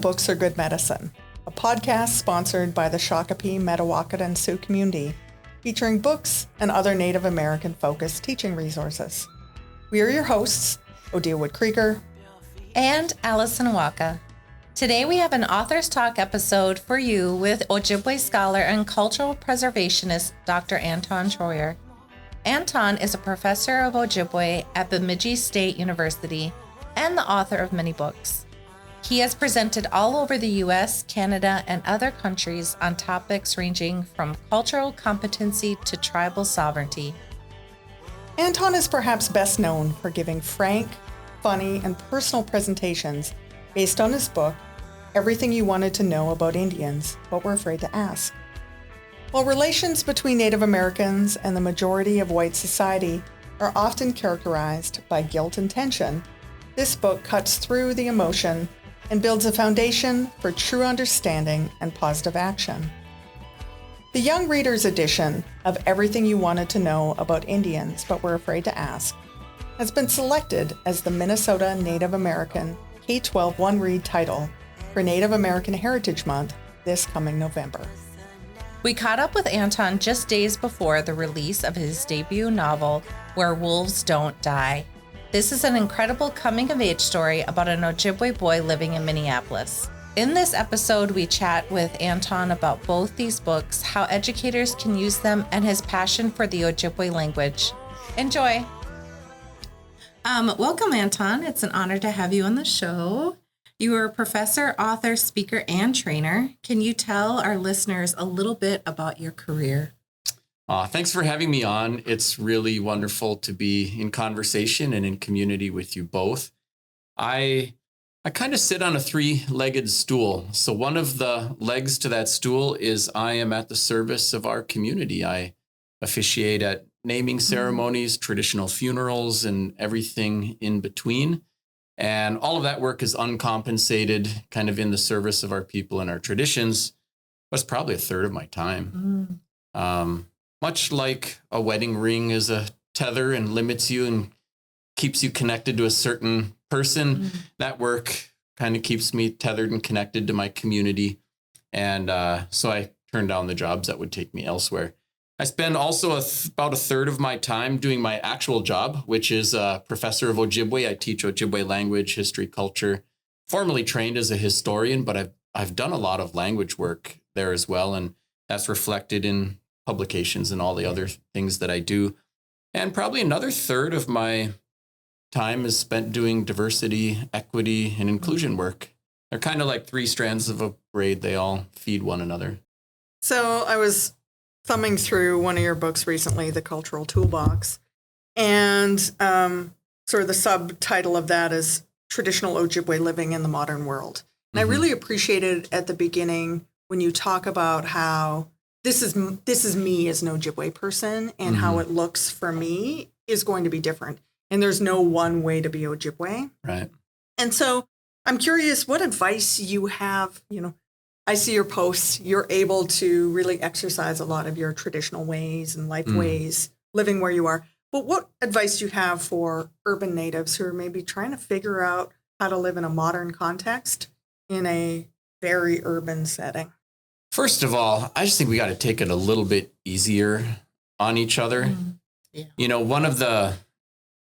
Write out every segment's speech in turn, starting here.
Books Are Good Medicine, a podcast sponsored by the Shakopee, Metawakan, and Sioux community, featuring books and other Native American-focused teaching resources. We are your hosts, Oju Word and Allison Waka. Today we have an Authors Talk episode for you with Ojibwe scholar and cultural preservationist Dr. Anton Treuer. Anton is a professor of Ojibwe at Bemidji State University and the author of many books. He has presented all over the U.S., Canada, and other countries on topics ranging from cultural competency to tribal sovereignty. Anton is perhaps best known for giving frank, funny, and personal presentations based on his book, Everything You Wanted to Know About Indians, But Were Afraid to Ask. While relations between Native Americans and the majority of white society are often characterized by guilt and tension, this book cuts through the emotion and builds a foundation for true understanding and positive action. The young reader's edition of Everything You Wanted to Know About Indians But Were Afraid to Ask has been selected as the Minnesota Native American K-12 one-read title for Native American Heritage Month this coming November. We caught up with Anton just days before the release of his debut novel, Where Wolves Don't Die. This is an incredible coming-of-age story about an Ojibwe boy living in Minneapolis. In this episode, we chat with Anton about both these books, how educators can use them, and his passion for the Ojibwe language. Enjoy! Welcome, Anton. It's an honor to have you on the show. You are a professor, author, speaker, and trainer. Can you tell our listeners a little bit about your career? Thanks for having me on. It's really wonderful to be in conversation and in community with you both. I kind of sit on a three-legged stool. So one of the legs to that stool is I am at the service of our community. I officiate at naming ceremonies, traditional funerals, and everything in between. And all of that work is uncompensated, kind of in the service of our people and our traditions. That's probably a third of my time. Much like a wedding ring is a tether and limits you and keeps you connected to a certain person, that work kind of keeps me tethered and connected to my community. And so I turn down the jobs that would take me elsewhere. I spend also about a third of my time doing my actual job, which is a professor of Ojibwe. I teach Ojibwe language, history, culture, formerly trained as a historian, but I've done a lot of language work there as well. And that's reflected in publications and all the other things that I do. And probably another third of my time is spent doing diversity, equity, and inclusion work. They're kind of like three strands of a braid. They all feed one another. So I was thumbing through one of your books recently, The Cultural Toolbox, and sort of the subtitle of that is Traditional Ojibwe Living in the Modern World. And I really appreciated at the beginning when you talk about how this is me as an Ojibwe person, and how it looks for me is going to be different. And there's no one way to be Ojibwe. Right. And so I'm curious what advice you have. I see your posts. You're able to really exercise a lot of your traditional ways and life ways, living where you are. But what advice do you have for urban natives who are maybe trying to figure out how to live in a modern context in a very urban setting? First of all, I just think we got to take it a little bit easier on each other. Yeah. One of the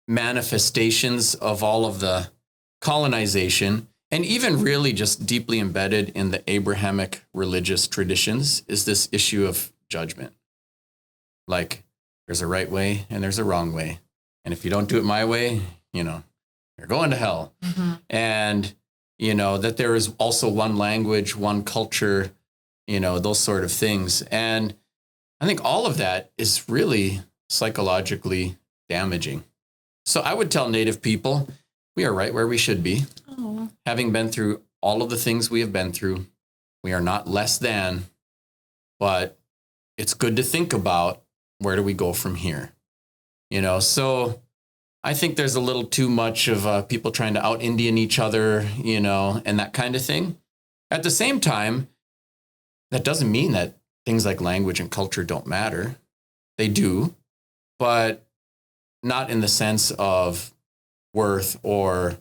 manifestations of all of the colonization, and even really just deeply embedded in the Abrahamic religious traditions, is this issue of judgment. Like, there's a right way and there's a wrong way. And if you don't do it my way, you're going to hell. And, that there is also one language, one culture, those sort of things. And I think all of that is really psychologically damaging. So I would tell Native people, we are right where we should be. Having been through all of the things we have been through, we are not less than, but it's good to think about where do we go from here? So I think there's a little too much of people trying to out-Indian each other, and that kind of thing. At the same time, that doesn't mean that things like language and culture don't matter. They do, but not in the sense of worth or,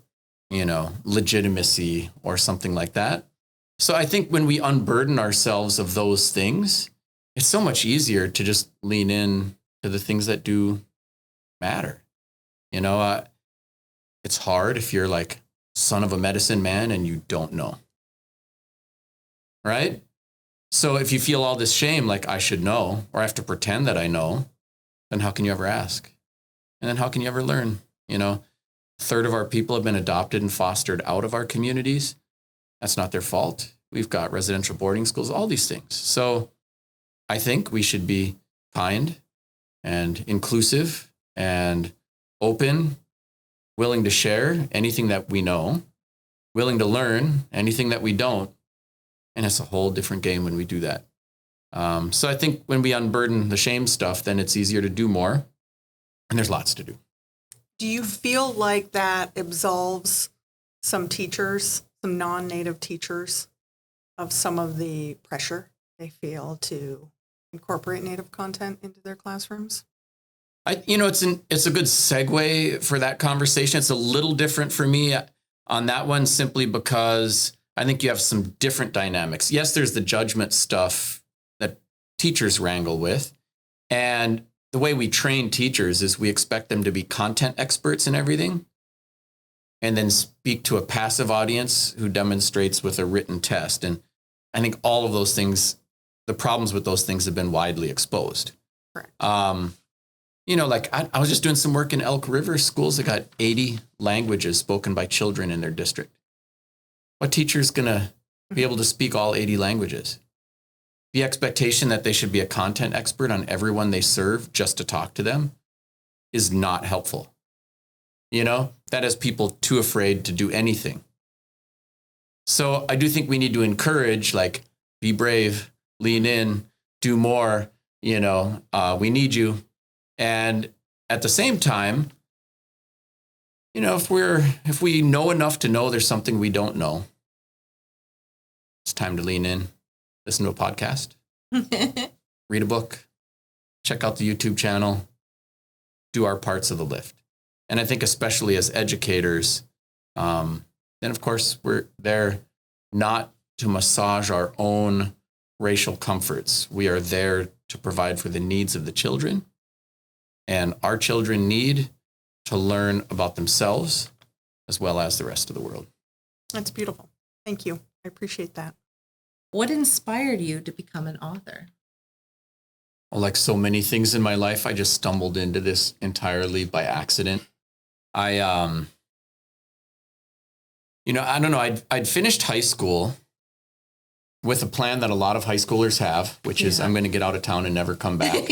legitimacy or something like that. So I think when we unburden ourselves of those things, it's so much easier to just lean in to the things that do matter. It's hard if you're like son of a medicine man and you don't know. Right? So if you feel all this shame, like I should know, or I have to pretend that I know, then how can you ever ask? And then how can you ever learn? A third of our people have been adopted and fostered out of our communities. That's not their fault. We've got residential boarding schools, all these things. So I think we should be kind and inclusive and open, willing to share anything that we know, willing to learn anything that we don't. And it's a whole different game when we do that. So I think when we unburden the shame stuff, then it's easier to do more. And there's lots to do. Do you feel like that absolves some teachers, some non-native teachers, of some of the pressure they feel to incorporate native content into their classrooms? It's a good segue for that conversation. It's a little different for me on that one, simply because I think you have some different dynamics. Yes, there's the judgment stuff that teachers wrangle with. And the way we train teachers is we expect them to be content experts in everything and then speak to a passive audience who demonstrates with a written test. And I think all of those things, the problems with those things have been widely exposed. Correct. I was just doing some work in Elk River schools that got 80 languages spoken by children in their district. What teacher's going to be able to speak all 80 languages? The expectation that they should be a content expert on everyone they serve just to talk to them is not helpful. That has people too afraid to do anything. So I do think we need to encourage, like, be brave, lean in, do more, we need you. And at the same time, if we know enough to know there's something we don't know, it's time to lean in, listen to a podcast, read a book, check out the YouTube channel, do our parts of the lift. And I think especially as educators, then of course we're there not to massage our own racial comforts. We are there to provide for the needs of the children. And our children need to learn about themselves as well as the rest of the world. That's beautiful. Thank you. I appreciate that. What inspired you to become an author? Well, like so many things in my life, I just stumbled into this entirely by accident. I don't know. I'd finished high school with a plan that a lot of high schoolers have, which is I'm going to get out of town and never come back.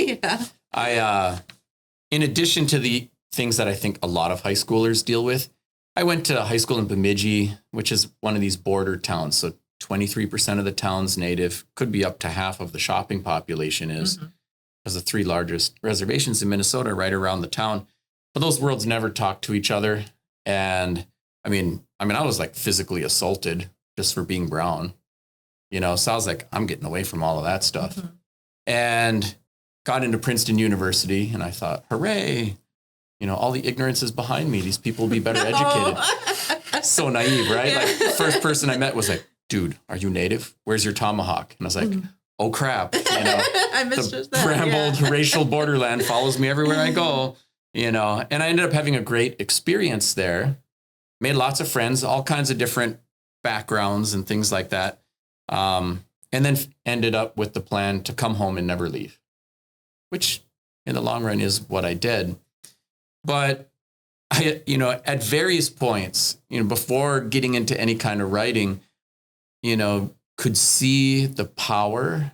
In addition to the things that I think a lot of high schoolers deal with, I went to high school in Bemidji, which is one of these border towns. So 23% of the town's native, could be up to half of the shopping population is, because the three largest reservations in Minnesota are right around the town. But those worlds never talk to each other. And I mean, I was like physically assaulted just for being brown, so I was like, I'm getting away from all of that stuff. And got into Princeton University, and I thought, hooray, all the ignorance is behind me. These people will be better educated. So naive, right? Like the first person I met was like, dude, are you native? Where's your tomahawk? And I was like, oh crap. I missed that. Brambled racial borderland follows me everywhere I go, and I ended up having a great experience there. Made lots of friends, all kinds of different backgrounds and things like that. And then ended up with the plan to come home and never leave, which in the long run is what I did. But I, at various points, before getting into any kind of writing, could see the power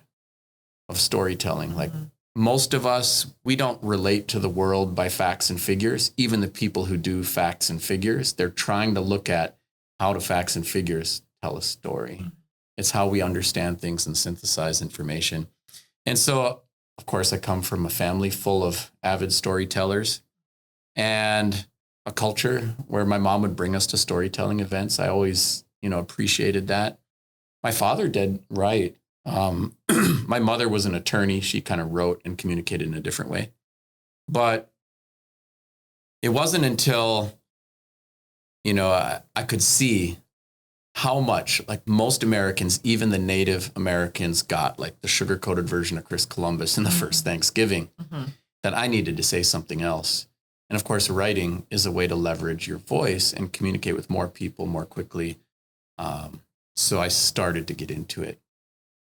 of storytelling. Like most of us, we don't relate to the world by facts and figures. Even the people who do facts and figures, they're trying to look at how do facts and figures tell a story. It's how we understand things and synthesize information. And so, of course, I come from a family full of avid storytellers and a culture where my mom would bring us to storytelling events. I always, appreciated that. My father did write. My mother was an attorney. She kind of wrote and communicated in a different way. But it wasn't until, I could see how much, like most Americans, even the Native Americans, got like the sugar-coated version of Chris Columbus in the first Thanksgiving, that I needed to say something else. And of course, writing is a way to leverage your voice and communicate with more people more quickly. So I started to get into it.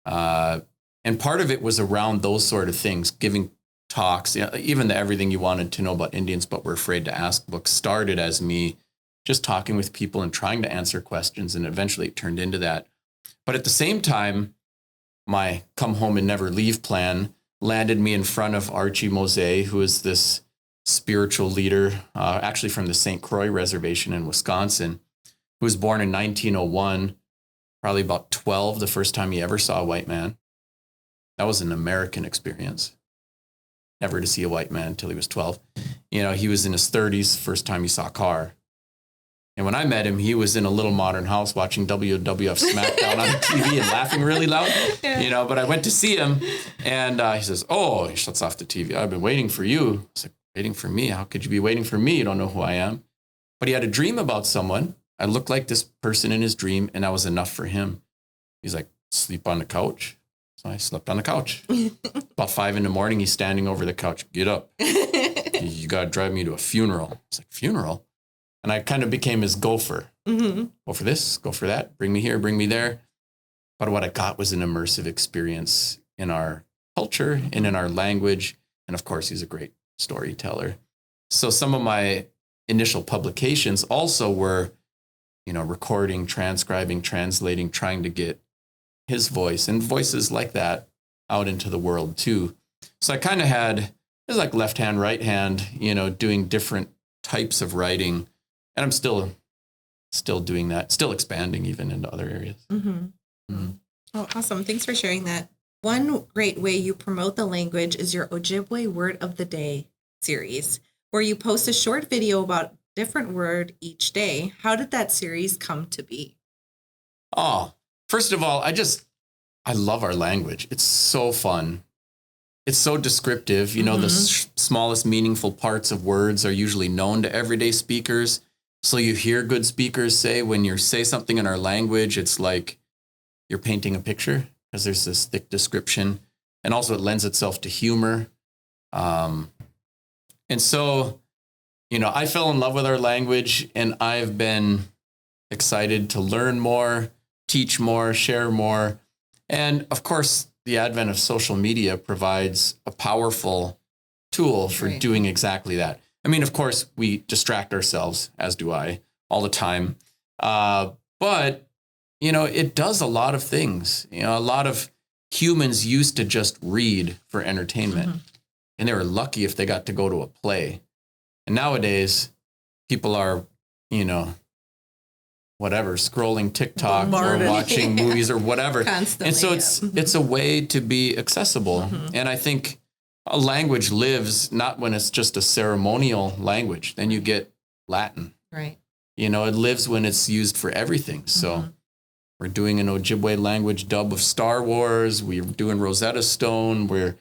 And part of it was around those sort of things, giving talks, even the Everything You Wanted to Know About Indians But Were Afraid to Ask book started as me just talking with people and trying to answer questions. And eventually it turned into that. But at the same time, my come home and never leave plan landed me in front of Archie Mosé, who is this spiritual leader, actually from the St. Croix Reservation in Wisconsin, who was born in 1901, probably about 12, the first time he ever saw a white man. That was an American experience. Never to see a white man until he was 12. He was in his 30s, first time he saw a car. And when I met him, he was in a little modern house watching WWF SmackDown on the TV and laughing really loud, but I went to see him and he says, he shuts off the TV. I've been waiting for you. I was like, waiting for me? How could you be waiting for me? You don't know who I am. But he had a dream about someone. I looked like this person in his dream, and that was enough for him. He's like, sleep on the couch. So I slept on the couch. About 5 a.m, he's standing over the couch. Get up. You got to drive me to a funeral. I was like, funeral? And I kind of became his gopher. Go for this, go for that. Bring me here, bring me there. But what I got was an immersive experience in our culture and in our language. And of course, he's a great storyteller. So some of my initial publications also were, recording, transcribing, translating, trying to get his voice and voices like that out into the world too. So I kind of had, it was like left hand, right hand, doing different types of writing. And I'm still doing that, still expanding even into other areas. Oh, awesome. Thanks for sharing that. One great way you promote the language is your Ojibwe Word of the Day series, where you post a short video about different word each day. How did that series come to be? Oh, first of all, I love our language. It's so fun. It's so descriptive. The smallest meaningful parts of words are usually known to everyday speakers. So you hear good speakers say, when you say something in our language, it's like you're painting a picture because there's this thick description. And also it lends itself to humor. And so, I fell in love with our language, and I've been excited to learn more, teach more, share more. And of course, the advent of social media provides a powerful tool for doing exactly that. I mean, of course, we distract ourselves, as do I, all the time. But, it does a lot of things. A lot of humans used to just read for entertainment, and they were lucky if they got to go to a play. And nowadays, people are, scrolling TikTok or watching movies or whatever. Constantly, and so it's a way to be accessible. And I think a language lives not when it's just a ceremonial language. Then you get Latin. Right. It lives when it's used for everything. So we're doing an Ojibwe language dub of Star Wars. We're doing Rosetta Stone, where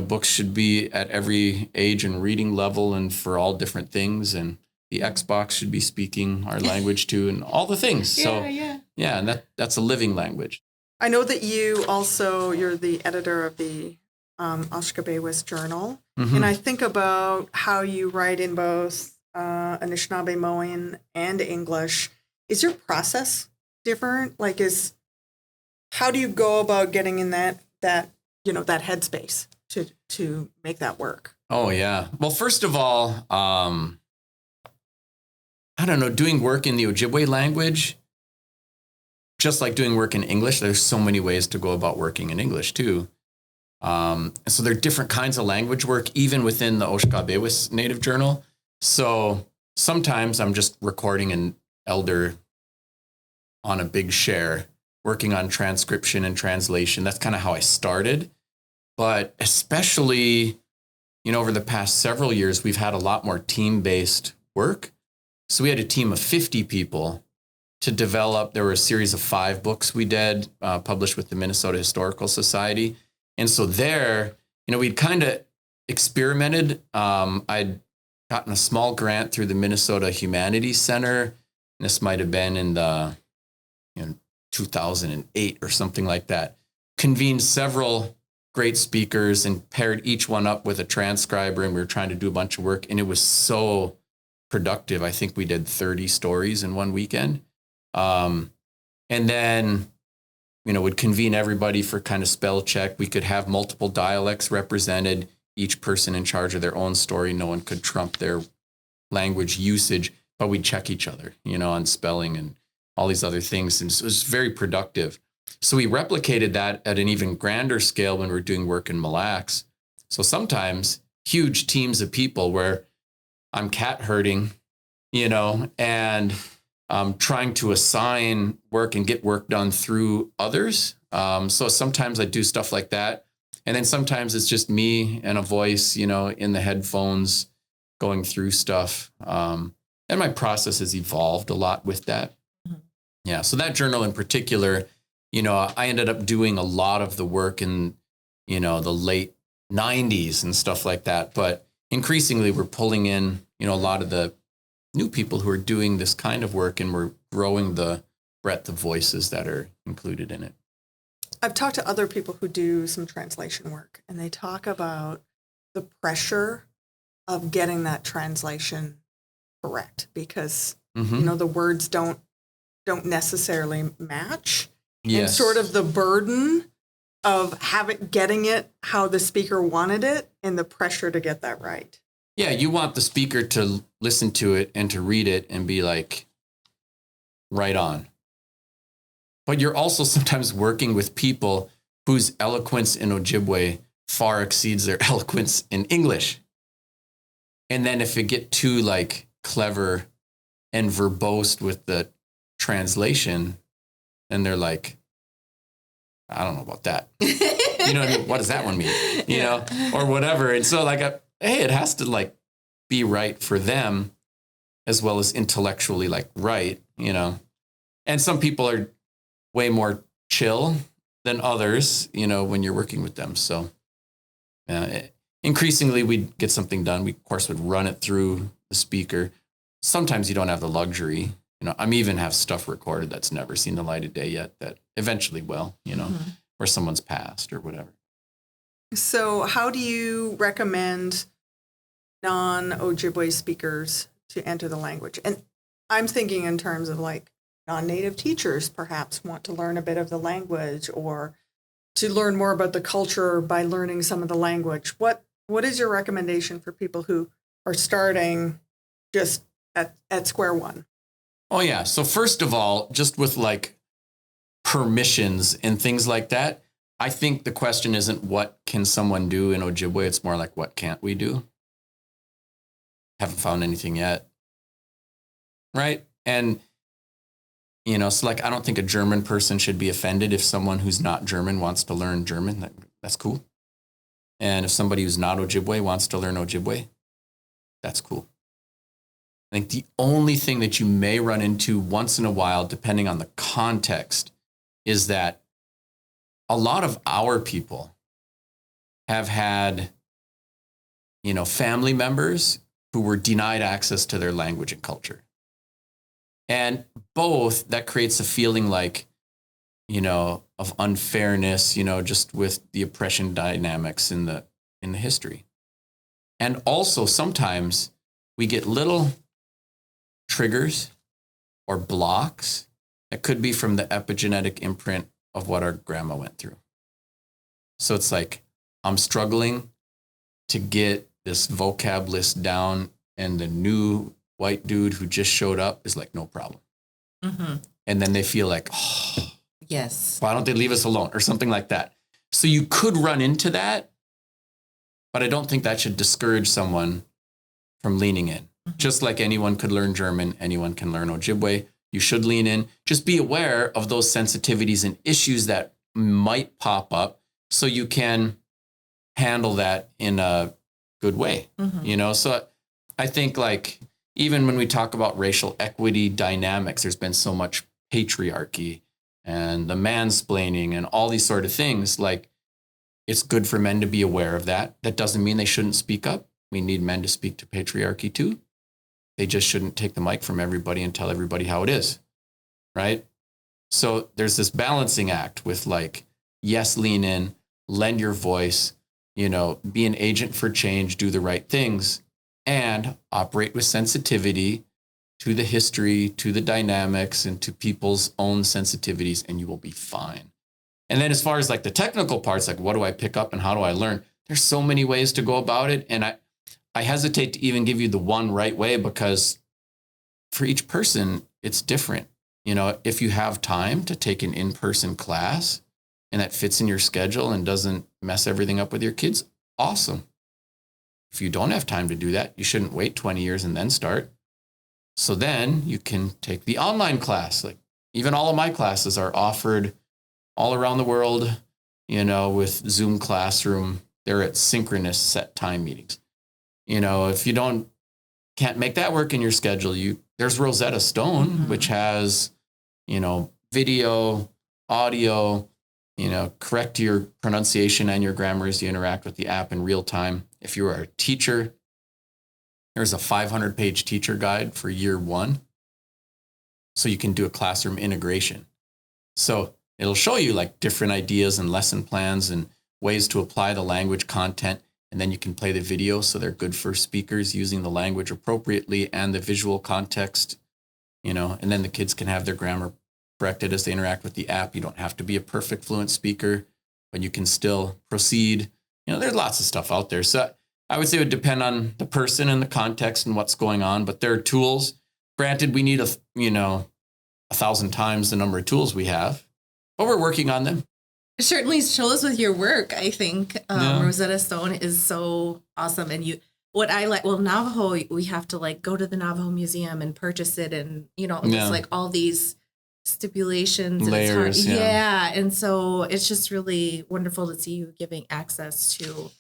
books should be at every age and reading level and for all different things. And the Xbox should be speaking our language too, and all the things. And that's a living language. I know that you're the editor of the Ojibwe Journal. And I think about how you write in both Anishinaabe, and English. Is your process different? How do you go about getting in that headspace to make that work? Oh, yeah. Well, first of all, I don't know, doing work in the Ojibwe language, just like doing work in English, there's so many ways to go about working in English too. And so there are different kinds of language work, even within the Ojibwe Native Journal. So sometimes I'm just recording an elder on a big share, working on transcription and translation. That's kind of how I started. But especially, over the past several years, we've had a lot more team-based work. So we had a team of 50 people to develop. There were a series of 5 books we did, published with the Minnesota Historical Society. And so there, we'd kind of experimented. I'd gotten a small grant through the Minnesota Humanities Center. This might have been in the, 2008 or something like that. Convened several great speakers and paired each one up with a transcriber, and we were trying to do a bunch of work, and it was so productive. I think we did 30 stories in one weekend. And then, would convene everybody for kind of spell check. We could have multiple dialects represented, each person in charge of their own story. No one could trump their language usage, but we'd check each other, on spelling and all these other things. And it was very productive. So we replicated that at an even grander scale when we're doing work in Mille Lacs. So sometimes huge teams of people where I'm cat herding, and trying to assign work and get work done through others. So sometimes I do stuff like that. And then sometimes it's just me and a voice, in the headphones going through stuff. And my process has evolved a lot with that. Mm-hmm. Yeah. So that journal in particular, I ended up doing a lot of the work in, the late 90s and stuff like that. But increasingly, we're pulling in, a lot of the new people who are doing this kind of work, and we're growing the breadth of voices that are included in it. I've talked to other people who do some translation work, and they talk about the pressure of getting that translation correct because, the words don't necessarily match. Yes. And sort of the burden of getting it how the speaker wanted it and the pressure to get that right. Yeah, you want the speaker to listen to it and to read it and be like, right on. But you're also sometimes working with people whose eloquence in Ojibwe far exceeds their eloquence in English. And then if you get too clever and verbose with the translation, then they're like, I don't know about that. You know what I mean? What does that one mean? You know, or whatever. And so hey, it has to be right for them as well as intellectually right, And some people are way more chill than others, when you're working with them. So increasingly we'd get something done. We, of course, would run it through the speaker. Sometimes you don't have the luxury. I'm even have stuff recorded that's never seen the light of day yet that eventually will, or someone's passed or whatever. So how do you recommend non-Ojibwe speakers to enter the language? And I'm thinking in terms of non-native teachers perhaps want to learn a bit of the language or to learn more about the culture by learning some of the language. What is your recommendation for people who are starting just at square one? Oh, yeah. So first of all, just with permissions and things like that, I think the question isn't what can someone do in Ojibwe? It's more like what can't we do? Haven't found anything yet. Right? And, so I don't think a German person should be offended if someone who's not German wants to learn German. That's cool. And if somebody who's not Ojibwe wants to learn Ojibwe, that's cool. I think the only thing that you may run into once in a while, depending on the context, is that a lot of our people have had, family members who were denied access to their language and culture. And both that creates a feeling of unfairness, just with the oppression dynamics in the history. And also sometimes we get little triggers or blocks that could be from the epigenetic imprint of what our grandma went through. So it's I'm struggling to get this vocab list down, and the new white dude who just showed up is no problem. Mm-hmm. And then they feel oh, yes, why don't they leave us alone or something like that? So you could run into that, but I don't think that should discourage someone from leaning in. Just like anyone could learn German, anyone can learn Ojibwe. You should lean in. Just be aware of those sensitivities and issues that might pop up so you can handle that in a good way. Mm-hmm. So I think even when we talk about racial equity dynamics, there's been so much patriarchy and the mansplaining and all these sort of things. It's good for men to be aware of that. That doesn't mean they shouldn't speak up. We need men to speak to patriarchy too. They just shouldn't take the mic from everybody and tell everybody how it is, right? So there's this balancing act with like, yes, lean in, lend your voice, be an agent for change, do the right things, and operate with sensitivity to the history, to the dynamics, and to people's own sensitivities, and you will be fine. And then as far as like the technical parts, like what do I pick up and how do I learn? There's so many ways to go about it. And I hesitate to even give you the one right way, because for each person, it's different. If you have time to take an in-person class and that fits in your schedule and doesn't mess everything up with your kids, awesome. If you don't have time to do that, you shouldn't wait 20 years and then start. So then you can take the online class. Like even all of my classes are offered all around the world, with Zoom Classroom. They're at synchronous set time meetings. If you can't make that work in your schedule, there's Rosetta Stone, which has, video, audio, correct your pronunciation and your grammar as you interact with the app in real time. If you are a teacher, there's a 500-page teacher guide for year 1. So you can do a classroom integration. So it'll show you like different ideas and lesson plans and ways to apply the language content. And then you can play the video. So they're good for speakers using the language appropriately and the visual context, and then the kids can have their grammar corrected as they interact with the app. You don't have to be a perfect fluent speaker, but you can still proceed. There's lots of stuff out there. So I would say it would depend on the person and the context and what's going on, but there are tools. Granted, we need 1,000 times the number of tools we have, but we're working on them. It certainly shows with your work. I think Rosetta Stone is so awesome. And what I like, Navajo, we have to like go to the Navajo Museum and purchase it. And, it's like all these stipulations. Layers. And yeah. And so it's just really wonderful to see you giving access to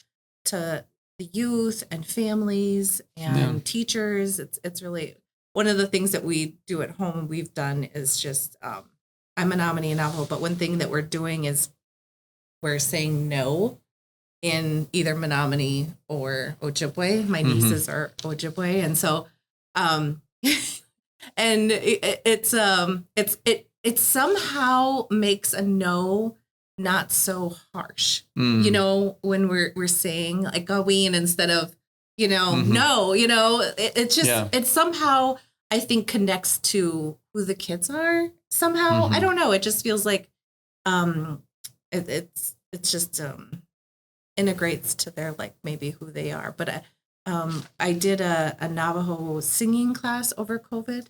the youth and families and teachers. It's really one of the things that we do at home. We've done is just, I'm a nominee in Navajo, but one thing that we're doing is we're saying no in either Menominee or Ojubway. My nieces are Ojubway. And so, and it somehow makes a no not so harsh, when we're saying like Gaween instead of, no, it just, it somehow, I think, connects to who the kids are somehow. I don't know. It just feels like, it's just integrates to their like maybe who they are. But I did a Navajo singing class over COVID,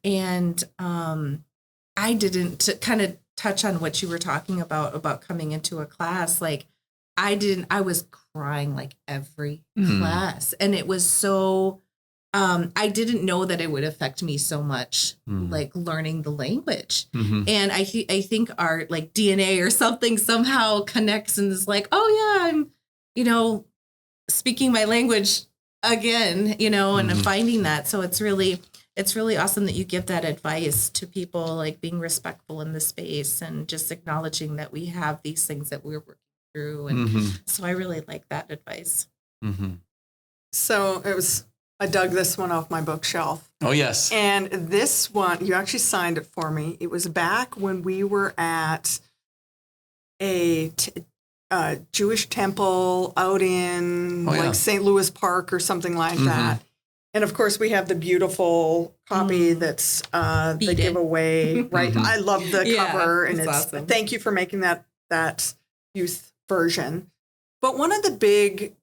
and I didn't kind of touch on what you were talking about coming into a class. Like I was crying like every class, and it was so. I didn't know that it would affect me so much, like learning the language. And I think our like DNA or something somehow connects and is like, oh yeah, I'm, speaking my language again, and I'm finding that. So it's really awesome that you give that advice to people, like being respectful in the space and just acknowledging that we have these things that we're working through. And so I really like that advice. So I dug this one off my bookshelf. Oh, yes. And this one, you actually signed it for me. It was back when we were at a Jewish temple out in St. Louis Park or something like that. And of course, we have the beautiful copy that's the giveaway, right? I love the cover, and it's awesome. Thank you for making that youth version. But one of the big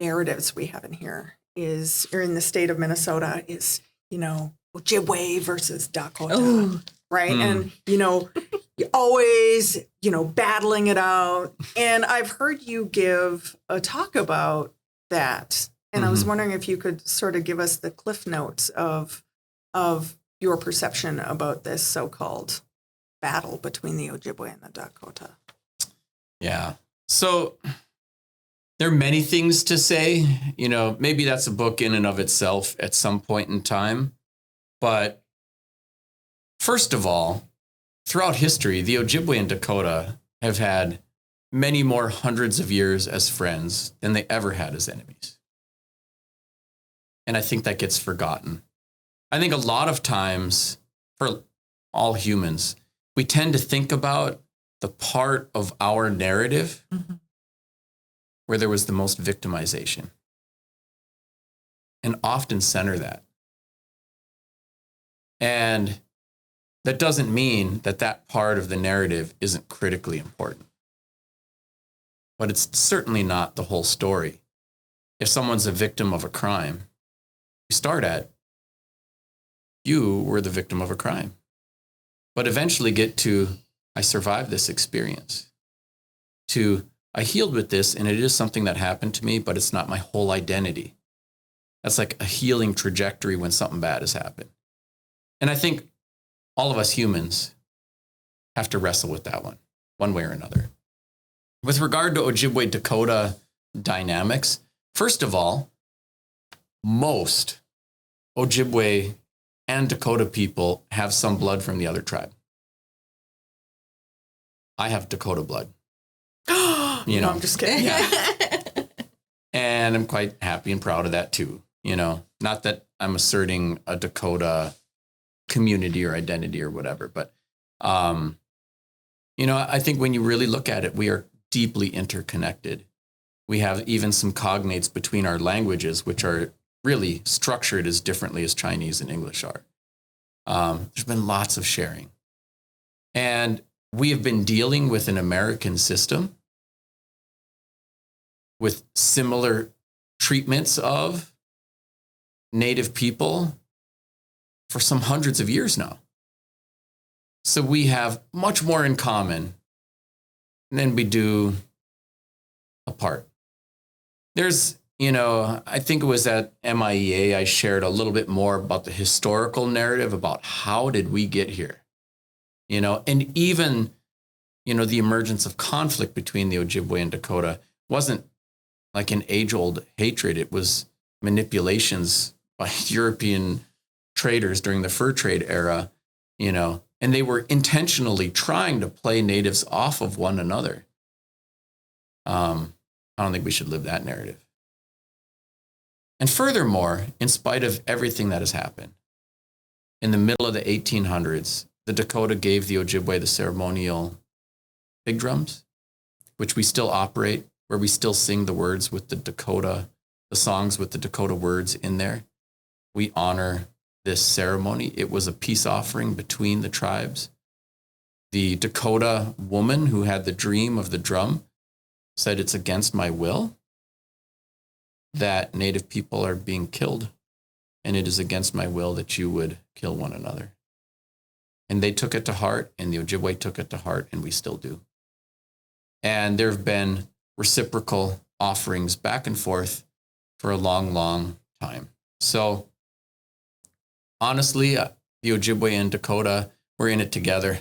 narratives we have in here is, or in the state of Minnesota, is, Ojibwe versus Dakota, right? And, you're always, battling it out. And I've heard you give a talk about that. And I was wondering if you could sort of give us the cliff notes of your perception about this so-called battle between the Ojibwe and the Dakota. Yeah. So there are many things to say, maybe that's a book in and of itself at some point in time. But first of all, throughout history, the Ojibwe and Dakota have had many more hundreds of years as friends than they ever had as enemies. And I think that gets forgotten. I think a lot of times for all humans, we tend to think about the part of our narrative where there was the most victimization, and often center that. And that doesn't mean that that part of the narrative isn't critically important, but it's certainly not the whole story. If someone's a victim of a crime, you start at, you were the victim of a crime, but eventually get to, I survived this experience, to, I healed with this, and it is something that happened to me, but it's not my whole identity. That's like a healing trajectory when something bad has happened. And I think all of us humans have to wrestle with that one way or another. With regard to Ojibwe Dakota dynamics, first of all, most Ojibwe and Dakota people have some blood from the other tribe. I have Dakota blood. No, I'm just kidding. Yeah. And I'm quite happy and proud of that too. Not that I'm asserting a Dakota community or identity or whatever, but, I think when you really look at it, we are deeply interconnected. We have even some cognates between our languages, which are really structured as differently as Chinese and English are. There's been lots of sharing. And we have been dealing with an American system with similar treatments of Native people for some hundreds of years now. So we have much more in common than we do apart. There's, I think it was at MIEA, I shared a little bit more about the historical narrative about how did we get here, and even, the emergence of conflict between the Ojibwe and Dakota wasn't like an age-old hatred. It was manipulations by European traders during the fur trade era, and they were intentionally trying to play natives off of one another. I don't think we should live that narrative. And furthermore, in spite of everything that has happened, in the middle of the 1800s, the Dakota gave the Ojibwe the ceremonial big drums, which we still operate, where we still sing the words with the songs with the Dakota words in there. We honor this ceremony. It was a peace offering between the tribes. The Dakota woman who had the dream of the drum said, it's against my will that Native people are being killed, and it is against my will that you would kill one another. And they took it to heart, and the Ojibwe took it to heart, and we still do. And there have been reciprocal offerings back and forth for a long, long time. So honestly, the Ojibwe and Dakota, we're in it together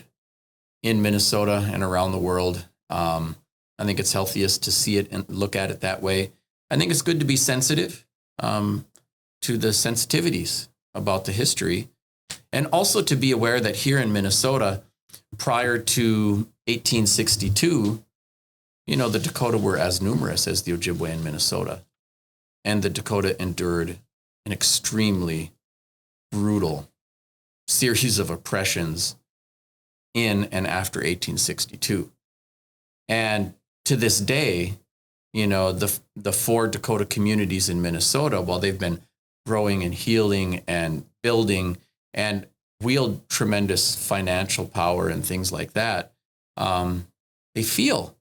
in Minnesota and around the world. I think it's healthiest to see it and look at it that way. I think it's good to be sensitive to the sensitivities about the history, and also to be aware that here in Minnesota, prior to 1862, the Dakota were as numerous as the Ojibwe in Minnesota. And the Dakota endured an extremely brutal series of oppressions in and after 1862. And to this day, the 4 Dakota communities in Minnesota, while they've been growing and healing and building and wield tremendous financial power and things like that, they feel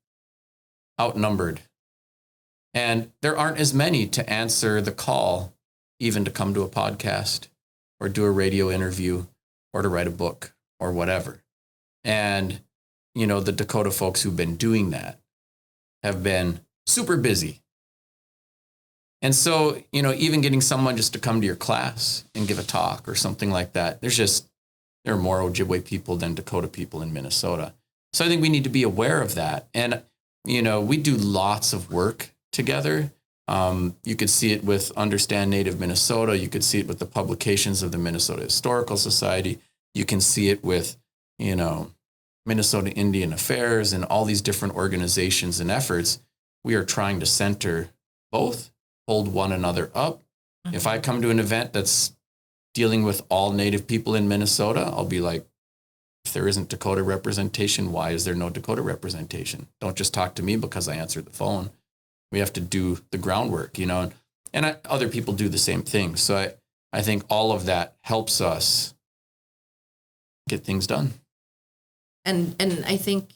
outnumbered. And there aren't as many to answer the call, even to come to a podcast or do a radio interview or to write a book or whatever. And, the Dakota folks who've been doing that have been super busy. And so, even getting someone just to come to your class and give a talk or something like that, there are more Ojibwe people than Dakota people in Minnesota. So I think we need to be aware of that. And, we do lots of work together. You could see it with Understand Native Minnesota. You could see it with the publications of the Minnesota Historical Society. You can see it with, Minnesota Indian Affairs and all these different organizations and efforts. We are trying to center both, hold one another up. Mm-hmm. If I come to an event that's dealing with all Native people in Minnesota, I'll be like, If there isn't Dakota representation, why is there no Dakota representation? Don't just talk to me because I answered the phone. We have to do the groundwork, and other people do the same thing. So I think all of that helps us get things done. And I think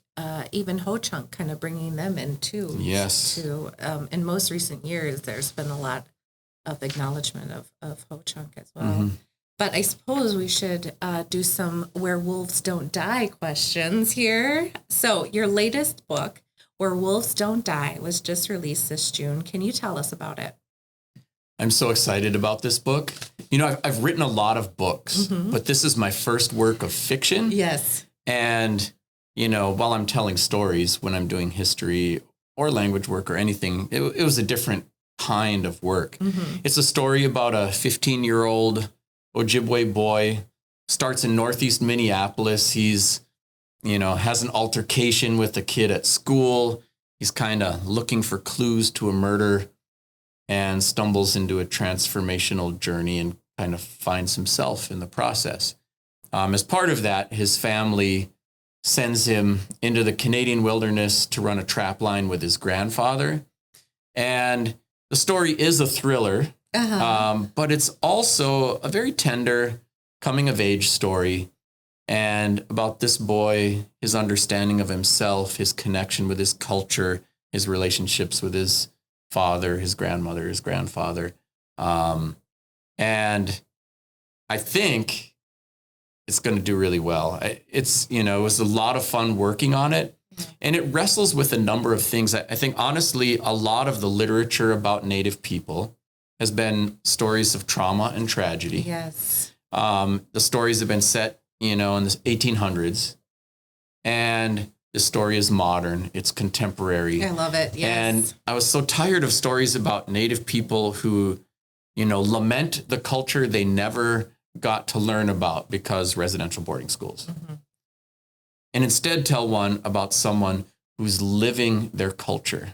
even Ho-Chunk kind of bringing them in too. Yes. In most recent years, there's been a lot of acknowledgement of Ho-Chunk as well. Mm-hmm. But I suppose we should do some Where Wolves Don't Die questions here. So your latest book, Where Wolves Don't Die, was just released this June. Can you tell us about it? I'm so excited about this book. I've written a lot of books, but this is my first work of fiction. Yes. And, while I'm telling stories, when I'm doing history or language work or anything, it was a different kind of work. Mm-hmm. It's a story about a 15-year-old Ojibwe boy, starts in Northeast Minneapolis. He's, has an altercation with a kid at school. He's kind of looking for clues to a murder and stumbles into a transformational journey and kind of finds himself in the process. As part of that, his family sends him into the Canadian wilderness to run a trap line with his grandfather. And the story is a thriller. But it's also a very tender coming of age story and about this boy, his understanding of himself, his connection with his culture, his relationships with his father, his grandmother, his grandfather. And I think it's going to do really well. It was a lot of fun working on it. And it wrestles with a number of things. I think, honestly, a lot of the literature about Native people has been stories of trauma and tragedy. Yes. The stories have been set, in the 1800s. And the story is modern. It's contemporary. I love it. Yes. And I was so tired of stories about Native people who, lament the culture they never got to learn about because residential boarding schools. Mm-hmm. And instead tell one about someone who's living their culture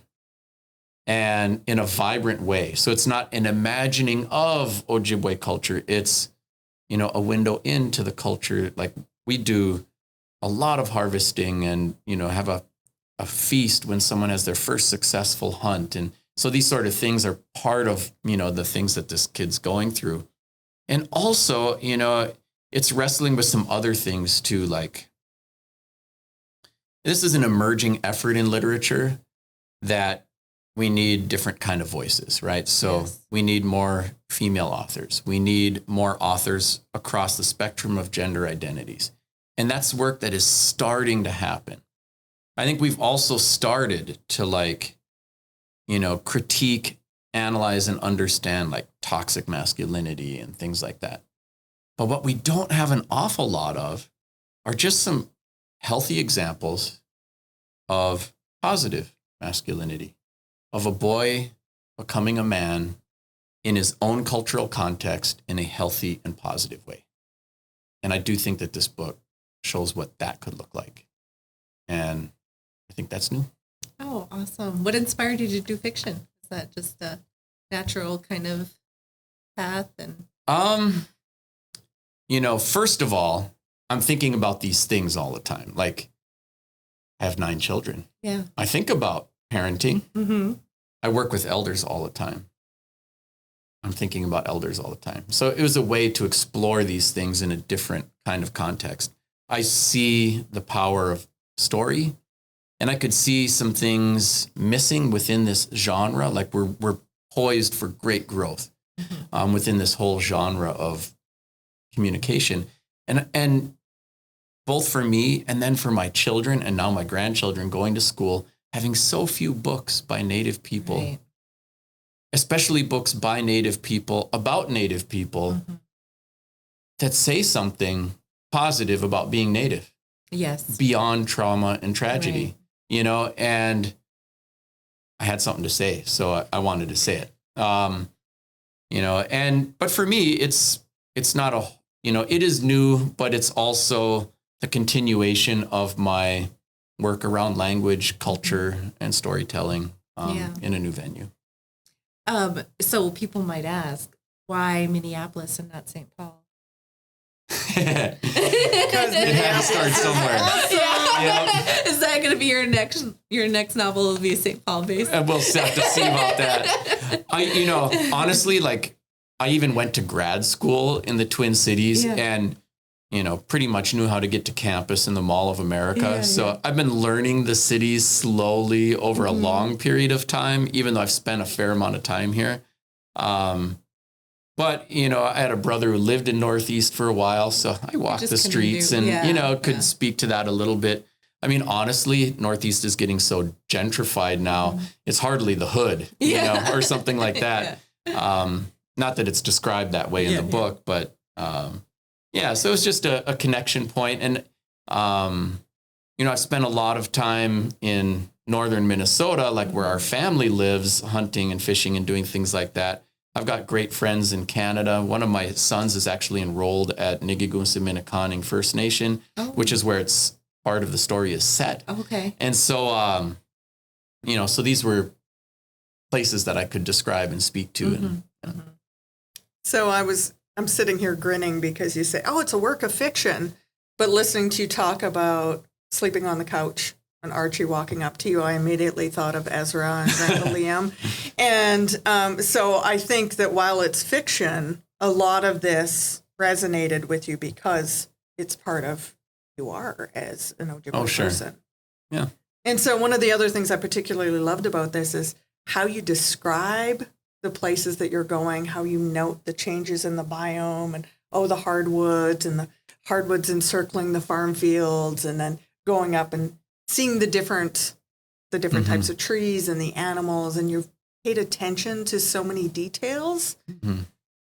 and in a vibrant way. So it's not an imagining of Ojibwe culture. It's, a window into the culture. Like we do a lot of harvesting and, have a feast when someone has their first successful hunt. And so these sort of things are part of, the things that this kid's going through. And also, it's wrestling with some other things too. Like this is an emerging effort in literature that we need different kind of voices, right? So yes. We need more female authors. We need more authors across the spectrum of gender identities. And that's work that is starting to happen. I think we've also started to critique, analyze, and understand like toxic masculinity and things like that. But what we don't have an awful lot of are just some healthy examples of positive masculinity, of a boy becoming a man in his own cultural context in a healthy and positive way. And I do think that this book shows what that could look like. And I think that's new. Oh, awesome. What inspired you to do fiction? Is that just a natural kind of path? And first of all, I'm thinking about these things all the time. Like I have 9 children. Yeah. I think about parenting. Mm-hmm. I work with elders all the time. I'm thinking about elders all the time. So it was a way to explore these things in a different kind of context. I see the power of story, and I could see some things missing within this genre. Like we're poised for great growth within this whole genre of communication. And both for me and then for my children and now my grandchildren going to school, having so few books by Native people, right. Especially books by Native people, about Native people, that say something positive about being Native. Yes. Beyond trauma and tragedy, right. And I had something to say, so I wanted to say it. But for me, it's not it is new, but it's also the continuation of my work around language, culture, and storytelling in a new venue. So people might ask, why Minneapolis and not St. Paul? It had to start somewhere. Yep. Is that going to be your next novel? Will be St. Paul based? And we'll have to see about that. Honestly, like I even went to grad school in the Twin Cities and, pretty much knew how to get to campus in the Mall of America. I've been learning the cities slowly over a long period of time, even though I've spent a fair amount of time here. But, I had a brother who lived in Northeast for a while, so I walked the streets and, could speak to that a little bit. I mean, honestly, Northeast is getting so gentrified now. It's hardly the hood, or something like that. Not that it's described that way in the book, but so it's just a connection point. And, I've spent a lot of time in northern Minnesota, like where our family lives, hunting and fishing and doing things like that. I've got great friends in Canada. One of my sons is actually enrolled at Nigigumsa First Nation, which is where it's part of the story is set. Okay. And so, so these were places that I could describe and speak to. So I'm sitting here grinning because you say, it's a work of fiction. But listening to you talk about sleeping on the couch and Archie walking up to you, I immediately thought of Ezra and Randall Liam. And so I think that while it's fiction, a lot of this resonated with you because it's part of who you are as an Ojibwe person. Yeah. And so one of the other things I particularly loved about this is how you describe the places that you're going, how you note the changes in the biome and, the hardwoods and the hardwoods encircling the farm fields and then going up and seeing the different types of trees and the animals, and you've paid attention to so many details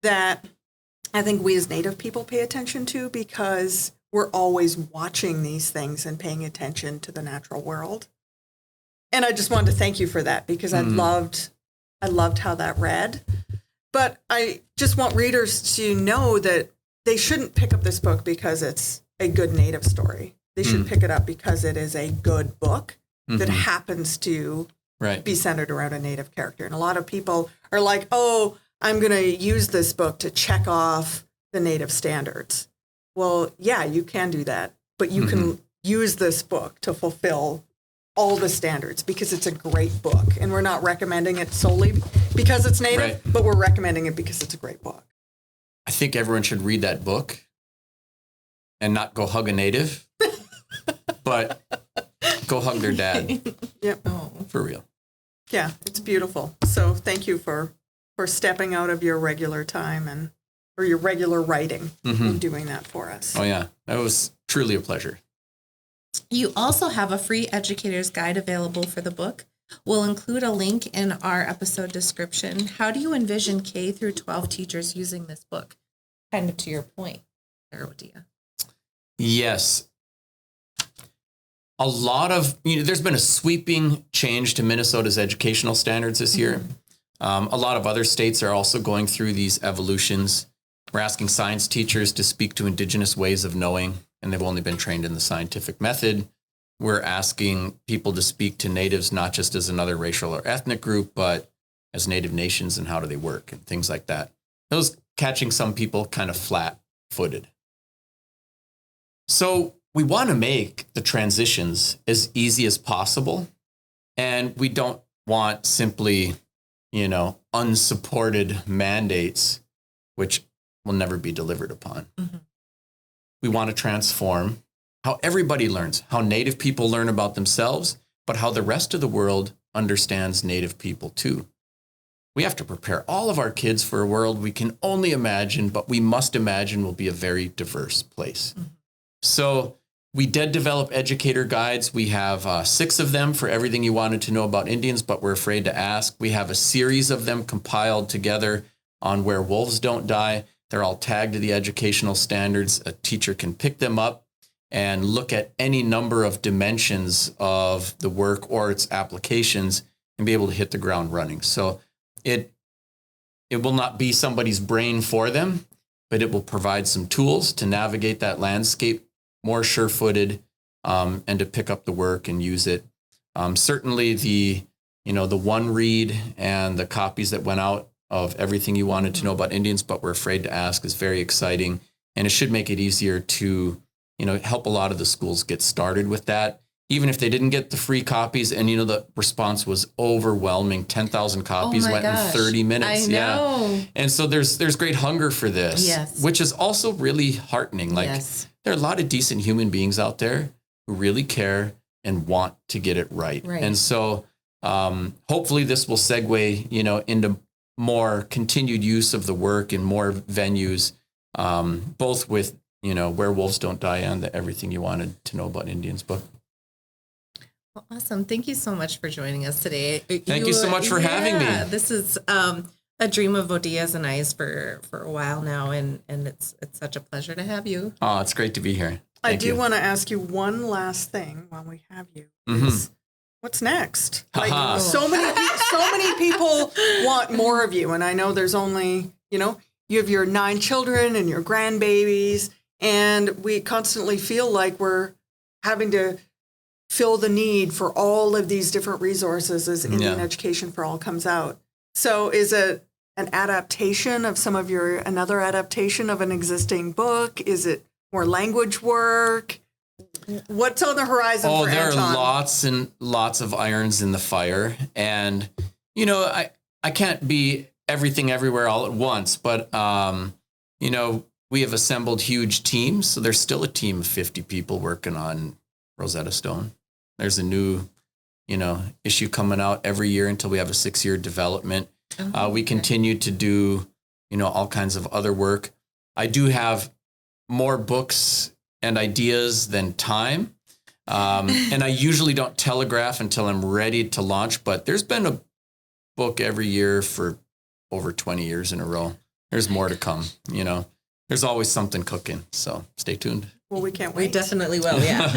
that I think we as Native people pay attention to because we're always watching these things and paying attention to the natural world. And I just wanted to thank you for that because I loved how that read. But I just want readers to know that they shouldn't pick up this book because it's a good Native story. They should pick it up because it is a good book that happens to be centered around a Native character. And a lot of people are like, I'm going to use this book to check off the Native standards. Well, yeah, you can do that, but you can use this book to fulfill all the standards because it's a great book. And we're not recommending it solely because it's Native, but we're recommending it because it's a great book. I think everyone should read that book and not go hug a Native, but go hug their dad. Yep. For real. Yeah, it's beautiful. So thank you for stepping out of your regular time or your regular writing and doing that for us. Oh, yeah. That was truly a pleasure. You also have a free educator's guide available for the book. We'll include a link in our episode description. How do you envision K through 12 teachers using this book? Kind of to your point there, Odia. Yes. A lot of, there's been a sweeping change to Minnesota's educational standards this year. A lot of other states are also going through these evolutions. We're asking science teachers to speak to Indigenous ways of knowing, and they've only been trained in the scientific method. We're asking people to speak to Natives not just as another racial or ethnic group, but as Native nations and how do they work and things like that. Those catching some people kind of flat-footed. So we want to make the transitions as easy as possible, and we don't want simply, unsupported mandates, which will never be delivered upon. We want to transform how everybody learns, how Native people learn about themselves, but how the rest of the world understands Native people too. We have to prepare all of our kids for a world we can only imagine, but we must imagine will be a very diverse place. So we did develop educator guides. We have 6 of them for everything you wanted to know about Indians, but we're afraid to ask. We have a series of them compiled together on where wolves don't die. They're all tagged to the educational standards. A teacher can pick them up and look at any number of dimensions of the work or its applications and be able to hit the ground running. So it will not be somebody's brain for them, but it will provide some tools to navigate that landscape more sure-footed and to pick up the work and use it. Certainly the one read and the copies that went out of everything you wanted to know about Indians, but were afraid to ask is very exciting. And it should make it easier to, help a lot of the schools get started with that. Even if they didn't get the free copies, and the response was overwhelming. 10,000 copies went in 30 minutes. I know. Yeah. And so there's great hunger for this, Yes. which is also really heartening. Like there are a lot of decent human beings out there who really care and want to get it right. And so hopefully this will segue, into more continued use of the work in more venues, both with, Where Wolves Don't Die and the Everything You Wanted to Know About Indians book. Well, awesome. Thank you so much for joining us today. Thank you so much for having me. This is a dream of Odia's and I's for a while now, and it's such a pleasure to have you. Oh, it's great to be here. I do want to ask you one last thing while we have you. What's next? Like, so many people want more of you, and I know there's only, you have your 9 children and your grandbabies, and we constantly feel like we're having to fill the need for all of these different resources as Indian Education for All comes out. So is it an adaptation of another adaptation of an existing book? Is it more language work? What's on the horizon for Anton? There are lots and lots of irons in the fire. And, I can't be everything everywhere all at once, but, we have assembled huge teams. So there's still a team of 50 people working on Rosetta Stone. There's a new, issue coming out every year until we have a 6-year development. We continue to do, all kinds of other work. I do have more books and ideas than time. And I usually don't telegraph until I'm ready to launch, but there's been a book every year for over 20 years in a row. There's more to come, There's always something cooking. So stay tuned. Well, we can't wait. We definitely will, yeah.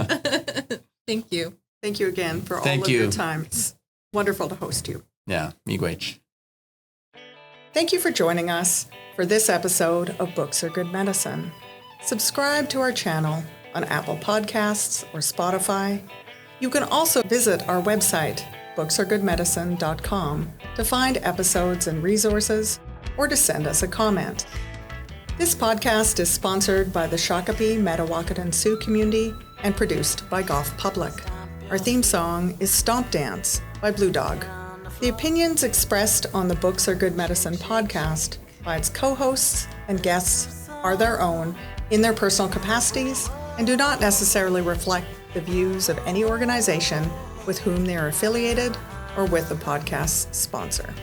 Thank you. Thank you again for all of your time. It's wonderful to host you. Yeah, miigwech. Thank you for joining us for this episode of Books Are Good Medicine. Subscribe to our channel on Apple Podcasts or Spotify. You can also visit our website, booksaregoodmedicine.com, to find episodes and resources or to send us a comment. This podcast is sponsored by the Shakopee, Metawakan Sioux community and produced by Goff Public. Our theme song is Stomp Dance by Blue Dog. The opinions expressed on the Books Are Good Medicine podcast by its co-hosts and guests are their own in their personal capacities and do not necessarily reflect the views of any organization with whom they are affiliated or with the podcast's sponsor.